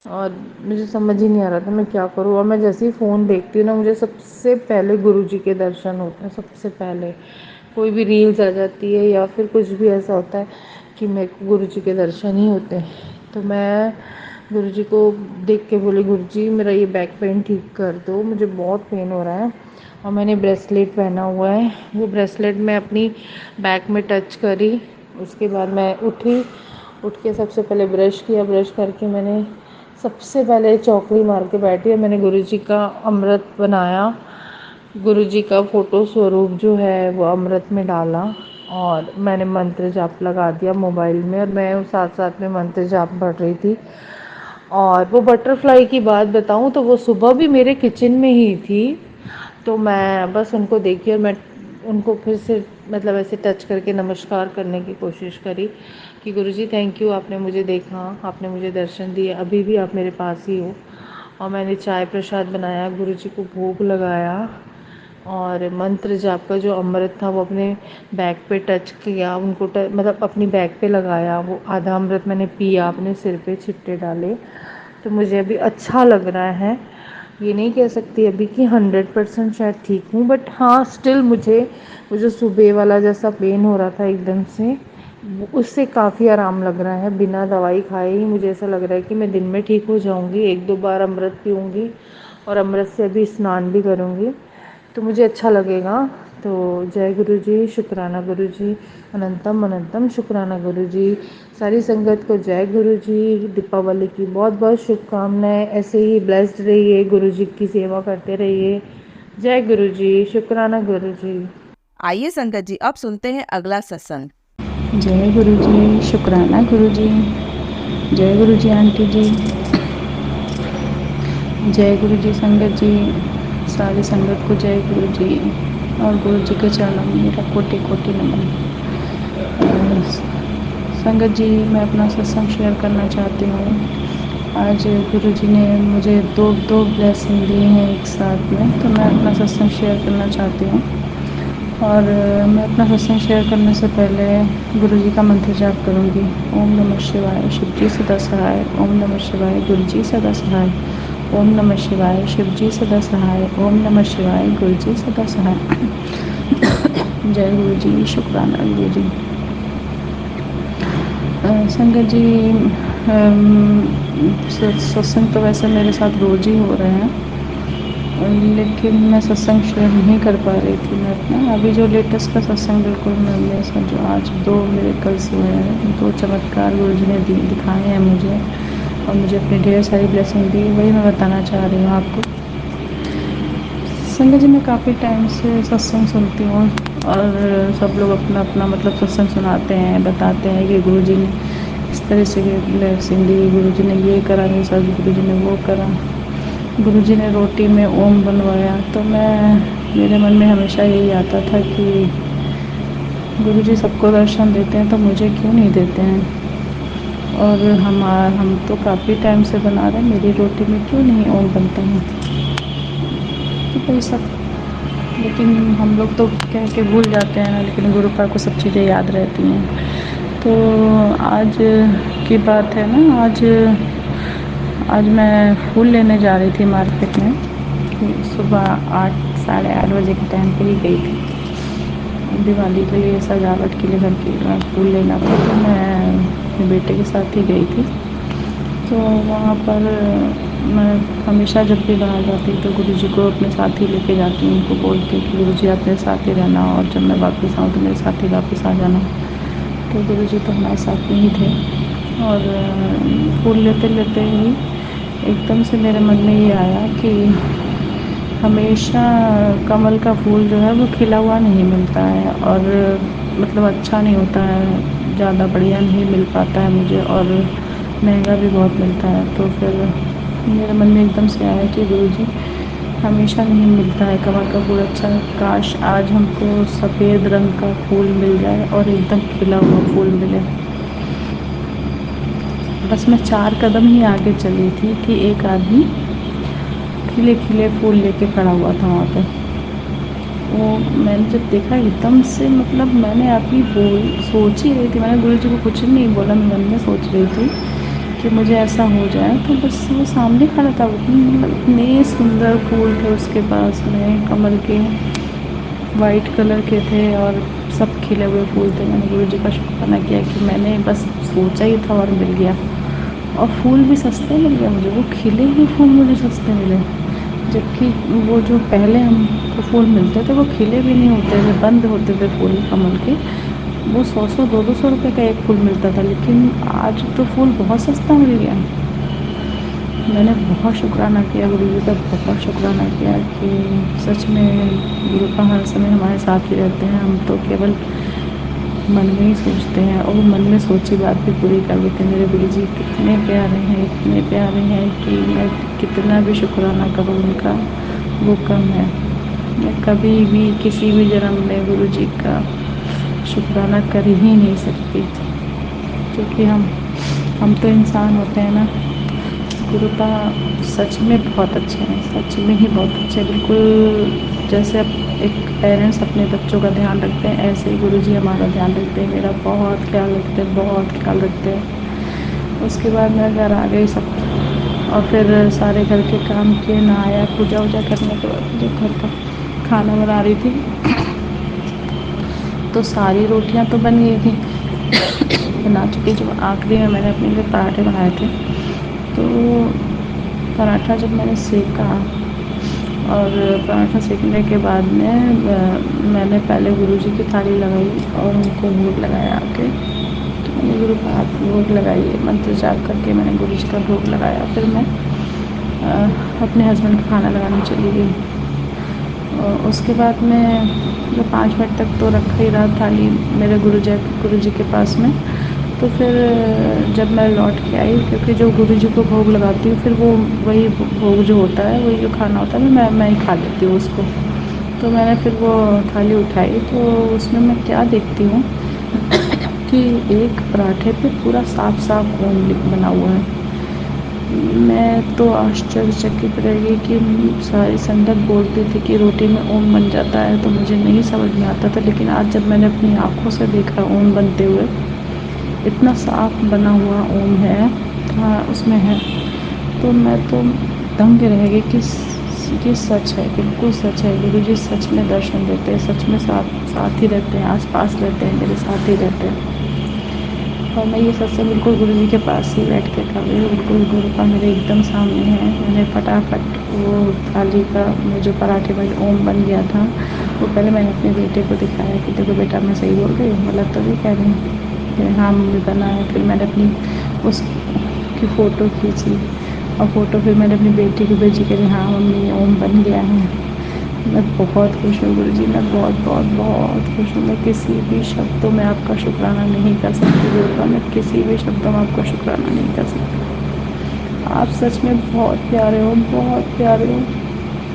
और मुझे समझ ही नहीं आ रहा था मैं क्या करूँ। और मैं जैसे ही फ़ोन देखती हूँ ना, मुझे सबसे पहले गुरुजी के दर्शन होते हैं। सबसे पहले कोई भी रील्स आ जाती है या फिर कुछ भी ऐसा होता है कि मेरे को गुरुजी के दर्शन ही होते हैं। तो मैं गुरुजी को देख के बोली गुरुजी मेरा ये बैक पेन ठीक कर दो, मुझे बहुत पेन हो रहा है। और मैंने ब्रेसलेट पहना हुआ है, वो ब्रेसलेट मैं अपनी बैक में टच करी। उसके बाद मैं उठी, उठ के सबसे पहले ब्रश किया, ब्रश करके मैंने सबसे पहले चौकड़ी मार के बैठी और मैंने गुरुजी का अमृत बनाया। गुरुजी का फ़ोटो स्वरूप जो है वो अमृत में डाला और मैंने मंत्र जाप लगा दिया मोबाइल में, और मैं साथ साथ में मंत्र जाप पढ़ रही थी। और वो बटरफ्लाई की बात बताऊं तो वो सुबह भी मेरे किचन में ही थी। तो मैं बस उनको देखी और मैं उनको फिर से मतलब ऐसे टच करके नमस्कार करने की कोशिश करी कि गुरुजी थैंक यू, आपने मुझे देखा, आपने मुझे दर्शन दिए, अभी भी आप मेरे पास ही हो। और मैंने चाय प्रसाद बनाया, गुरुजी को भोग लगाया और मंत्र जाप का जो अमृत था वो अपने बैक पे टच किया, उनको मतलब अपनी बैक पे लगाया। वो आधा अमृत मैंने पिया, अपने सिर पे छिट्टे डाले। तो मुझे अभी अच्छा लग रहा है। ये नहीं कह सकती अभी कि 100% शायद ठीक हूँ, बट हाँ स्टिल मुझे वो जो सुबह वाला जैसा पेन हो रहा था एकदम से, उससे काफ़ी आराम लग रहा है। बिना दवाई खाए ही मुझे ऐसा लग रहा है कि मैं दिन में ठीक हो जाऊँगी। 1-2 बार अमृत पीऊँगी और अमृत से अभी स्नान भी करूँगी। तो मुझे अच्छा लगेगा। तो जय गुरु जी, शुक्राना गुरु जी, अनंतम अनंतम शुक्राना गुरु जी। सारी संगत को जय गुरु जी, दीपावली की बहुत बहुत शुभकामनाएं। ऐसे ही ब्लेस्ड रहिए, गुरु जी की सेवा करते रहिए। जय गुरु जी, शुक्राना गुरु जी। आइए संगत जी, अब सुनते हैं अगला सत्संग। जय गुरु जी, शुक्राना गुरु जी। जय गुरु जी आंटी जी। जय गुरु जी संगत जी, सारी संगत को जय गुरु जी। और गुरु जी के चरणों में मेरा कोटि कोटि नमन। संगत जी, मैं अपना सत्संग शेयर करना चाहती हूँ। आज गुरु जी ने मुझे दो ब्लेसिंग दी हैं एक साथ में, तो मैं अपना सत्संग शेयर करना चाहती हूँ। और मैं अपना सत्संग शेयर करने से पहले गुरु जी का मंत्र जाप करूँगी। ओम नमः शिवाय, शिव जी सदा सहाय। ओम नमः शिवाय, गुरु जी सदा सहाय। ओम नमः शिवाय, शिव जी सदा सहाय। ओम नमः शिवाय, गुरु जी सदा सहाय। जय गुरु जी, शुक्राना गुरु जी। संगत जी, सत्संग तो वैसे मेरे साथ रोज ही हो रहे हैं, लेकिन मैं सत्संग शेयर नहीं कर पा रही थी। मैं अपना अभी जो लेटेस्ट का सत्संग बिल्कुल मेरे साथ जो आज 2 मिरेकल्स हुए हैं, 2 चमत्कार गुरु जी ने दिखाए हैं मुझे, और मुझे अपनी ढेर सारी ब्लेसिंग दी, वही मैं बताना चाह रही हूँ आपको। संगत जी, मैं काफ़ी टाइम से सत्संग सुनती हूँ, और सब लोग अपना अपना मतलब सत्संग सुनाते हैं, बताते हैं कि गुरु जी ने इस तरह से ब्लेसिंग दी, गुरु जी ने ये करा, मेरे साथ गुरु जी ने वो करा, गुरु जी ने रोटी में ओम बनवाया। तो मेरे मन में हमेशा यही आता था कि गुरु जी सबको दर्शन देते हैं तो मुझे क्यों नहीं देते हैं, और हम तो काफ़ी टाइम से बना रहे हैं, मेरी रोटी में क्यों नहीं ओम बनता है। तो वही सब, लेकिन हम लोग तो कह के भूल जाते हैं ना, लेकिन गुरु पाक को सब चीज़ें याद रहती हैं। तो आज की बात है ना, आज मैं फूल लेने जा रही थी मार्केट में। सुबह 8 साढ़े 8 बजे के टाइम पे ही गई थी। दिवाली के लिए सजावट के लिए घर की फूल लेना था, तो मैं अपने बेटे के साथ ही गई थी। तो वहाँ पर मैं हमेशा जब भी बाहर जाती तो गुरु जी को अपने साथ ही लेके जाती हूँ, उनको बोलती कि गुरु जी आप मेरे साथ ही रहना, और जब मैं वापस आऊँ तो मेरे साथ ही वापस आ जाना। तो गुरु जी तो हमारे साथ में ही थे, और फूल लेते लेते ही एकदम से मेरे मन में ये आया कि हमेशा कमल का फूल जो है वो खिला हुआ नहीं मिलता है, और मतलब अच्छा नहीं होता है, ज़्यादा बढ़िया नहीं मिल पाता है मुझे, और महंगा भी बहुत मिलता है। तो फिर मेरे मन में एकदम से आया कि गुरु जी हमेशा नहीं मिलता है कमल का फूल अच्छा, काश आज हमको सफ़ेद रंग का फूल मिल जाए और एकदम खिला हुआ फूल मिले। बस मैं 4 कदम ही आगे चली थी कि एक आदमी खिले खिले फूल लेके खड़ा हुआ था वहाँ पे। वो मैंने जब देखा एकदम से, मतलब मैंने अभी सोच ही रही थी, मैंने गुरु जी को कुछ नहीं बोला, मैं मन में सोच रही थी कि मुझे ऐसा हो जाए। तो बस वो सामने खड़ा था, मतलब इतने सुंदर फूल थे उसके पास में, कमल के वाइट कलर के थे, और सब खिले हुए फूल थे। मैंने गुरु जी का शुक्राना किया कि मैंने बस सोचा ही था और मिल गया, और फूल भी सस्ते मिल गए मुझे, वो खिले हुए फूल मुझे सस्ते मिले। जबकि वो जो पहले हमको फूल मिलते थे वो खिले भी नहीं होते थे, बंद होते थे फूल कमल के, वो 100-100 200-200 रुपये का एक फूल मिलता था। लेकिन आज तो फूल बहुत सस्ता मिल गया। मैंने बहुत शुक्राना किया गुरु जी का, बहुत शुक्राना किया कि सच में गुरु का हर समय हमारे साथ ही रहते हैं। हम तो केवल मन में ही सोचते हैं, और मन में सोची बात भी पूरी कर देते हैं। मेरे गुरु जी कितने प्यारे हैं, इतने प्यारे हैं कि मैं कितना भी शुक्राना करूँ उनका वो कम है। मैं कभी भी किसी भी जन्म में गुरु जी का शुक्राना कर ही नहीं सकती, क्योंकि हम तो इंसान होते हैं ना। गुरु का सच में बहुत अच्छे हैं, सच में ही बहुत अच्छे, बिल्कुल जैसे एक पेरेंट्स अपने बच्चों का ध्यान रखते हैं, ऐसे ही गुरु जी हमारा ध्यान रखते हैं, मेरा बहुत ख्याल रखते हैं, बहुत ख्याल रखते हैं। उसके बाद मैं घर आ गई सब, और फिर सारे घर के काम किए, नहाया, पूजा वूजा करने के बाद जब घर का खाना बना रही थी तो सारी रोटियां तो बन गई थी, बना चुकी। जब आखिरी में मैंने अपने लिए पराठे बनाए थे, तो पराठा जब मैंने सेका और पराठा सेकने के बाद में मैंने पहले गुरुजी की थाली लगाई और उनको भोग लगाया आके। तो मैंने गुरु का हाथ भोग लगाई, मंत्र जाप करके मैंने गुरुजी का भोग लगाया। फिर मैं अपने हस्बैंड को खाना लगाने चली गई। और उसके बाद में 5 मिनट तक तो रखा ही रहा थाली मेरे गुरुजी के पास में। तो फिर जब मैं लौट के आई, क्योंकि जो गुरुजी को भोग लगाती हूँ फिर वो वही भोग जो होता है, वही जो खाना होता है मैं ही खा लेती हूँ उसको। तो मैंने फिर वो थाली उठाई तो उसमें मैं क्या देखती हूँ कि एक पराठे पे पूरा साफ साफ ओम बना हुआ है। मैं तो आश्चर्यचकित रह गई कि सारी संगत बोलती थी कि रोटी में ओम बन जाता है, तो मुझे नहीं समझ में आता था। लेकिन आज जब मैंने अपनी आँखों से देखा ओम बनते हुए, इतना साफ बना हुआ ओम है, उसमें है, तो मैं तो दंग रह गई कि ये सच है, बिल्कुल सच है। गुरु जी सच में दर्शन देते हैं, सच में साथ ही रहते हैं, आसपास रहते हैं, मेरे साथ ही रहते हैं। और मैं ये सत्संग बिल्कुल गुरु जी के पास ही बैठ के कर रही हूँ, बिल्कुल गुरु का मेरे एकदम सामने है। मैंने फटाफट वो थाली का जो पराठे में ओम बन गया था, वो पहले मैंने अपने बेटे को दिखाया कि देखो बेटा मैं सही बोल रही हूँ, गलत तो नहीं कह रही हूँ। कि हाँ मम्मी बना है। फिर मैंने अपनी उसकी फ़ोटो खींची और फ़ोटो फिर मैंने अपनी बेटी को भेजी कि हाँ मम्मी ओम बन गया है। मैं बहुत खुश हूँ गुरुजी, मैं बहुत बहुत बहुत खुश हूँ। मैं किसी भी शब्दों में आपका शुक्राना नहीं कर सकती गुरु का, मैं किसी भी शब्दों में आपका शुक्राना नहीं कर सकती। आप सच में बहुत प्यारे हो, बहुत प्यारे हो,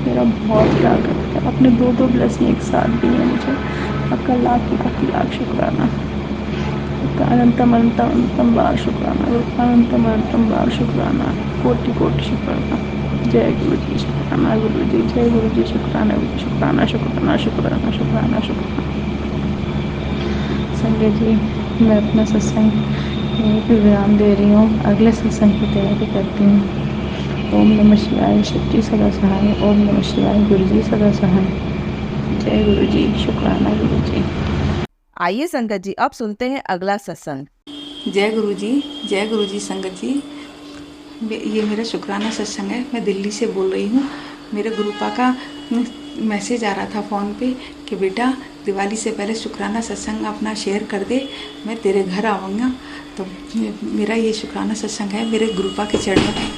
मेरा बहुत प्यार करते हैं। आपने 2 ब्लेसिंग एक साथ दी है मुझे, आपका लाख लाख लाख शुक्राना, आपका अनंतम अनंतम अनंतम बार शुक्राना, अनंतम अनंतम बार शुक्राना, कोटि कोटि शुक्राना। जय गुरु जी, शुक्राना गुरु जी, जय गुरु जी, शुक्राना गुरु, शुक्राना शुक्राना शुक्राना शुक्राना शुक्राना। संगत जी, मैं अपना सत्संग यहीं पर विराम दे रही हूँ, अगले सत्संग की तैयारी करती हूँ। ओम नमः शिवाय, शिव जी सदा सहाय। ओम नमः शिवाय, गुरु जी सदा सहाय। जय गुरु जी, शुक्राना गुरु जी। आइए संगत जी, अब सुनते हैं अगला सत्संग। जय गुरु जी संगत जी। ये मेरा शुक्राना सत्संग है। मैं दिल्ली से बोल रही हूँ। मेरे गुरुपा का मैसेज आ रहा था फ़ोन पे कि बेटा दिवाली से पहले शुक्राना सत्संग अपना शेयर कर दे, मैं तेरे घर आऊँगा। तो मेरा ये शुक्राना सत्संग है मेरे गुरुपा के चरणों में।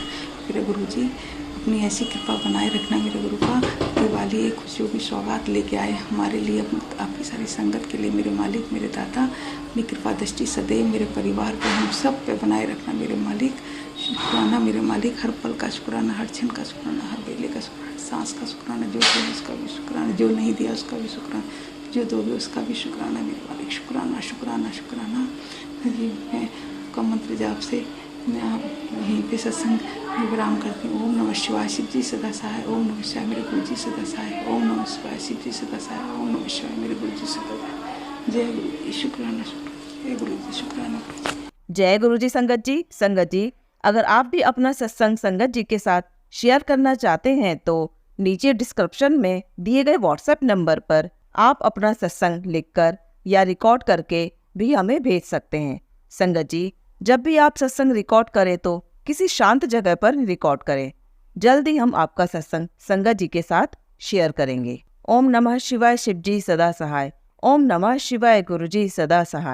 मेरे गुरु जी अपनी ऐसी कृपा बनाए रखना। मेरे गुरुपा दिवाली एक खुशियों की सौगात लेके आए हमारे लिए, आपकी सारी संगत के लिए। मेरे मालिक, मेरे दाता, अपनी कृपा दृष्टि सदैव मेरे परिवार पर, हम सब पे बनाए रखना मेरे मालिक। शुक्राना मेरे मालिक, हर पल का शुक्राना, हर क्षण का शुक्राना, हर बेले का शुक्राना, सांस का शुक्राना, जो दिया उसका भी शुक्राना, जो नहीं दिया उसका भी शुक्राना, जो दोगे उसका भी शुक्राना मेरे मालिक। शुक्राना शुक्राना शुक्राना। जी मैं का मंत्र जाप से मैं यहीं पे सत्संग विराम करती हूँ। ओम नमः शिवाय, शिव जी सदा सहाय। ओम नमः शिवाय, मेरे गुरु जी सदा सहाय। ओम नमः शिवाय, शिव जी सदा सहाय। ओम नमः शिवाय, मेरे गुरु जी सदा सहाय। जय गुरु जी, शुक्राना शुक्राना, जय गुरु जी, शुक्राना। जय गुरु जी संगत जी। संगत जी, अगर आप भी अपना सत्संग संगत जी के साथ शेयर करना चाहते हैं तो नीचे डिस्क्रिप्शन में दिए गए व्हाट्सएप नंबर पर आप अपना सत्संग लिखकर या रिकॉर्ड करके भी हमें भेज सकते हैं। संगत जी, जब भी आप सत्संग रिकॉर्ड करें तो किसी शांत जगह पर रिकॉर्ड करें। जल्द ही हम आपका सत्संग संगत जी के साथ शेयर करेंगे। ओम नमः शिवाय, शिव जी सदा सहाय। ओम नमः शिवाय, गुरु जी सदा सहाय।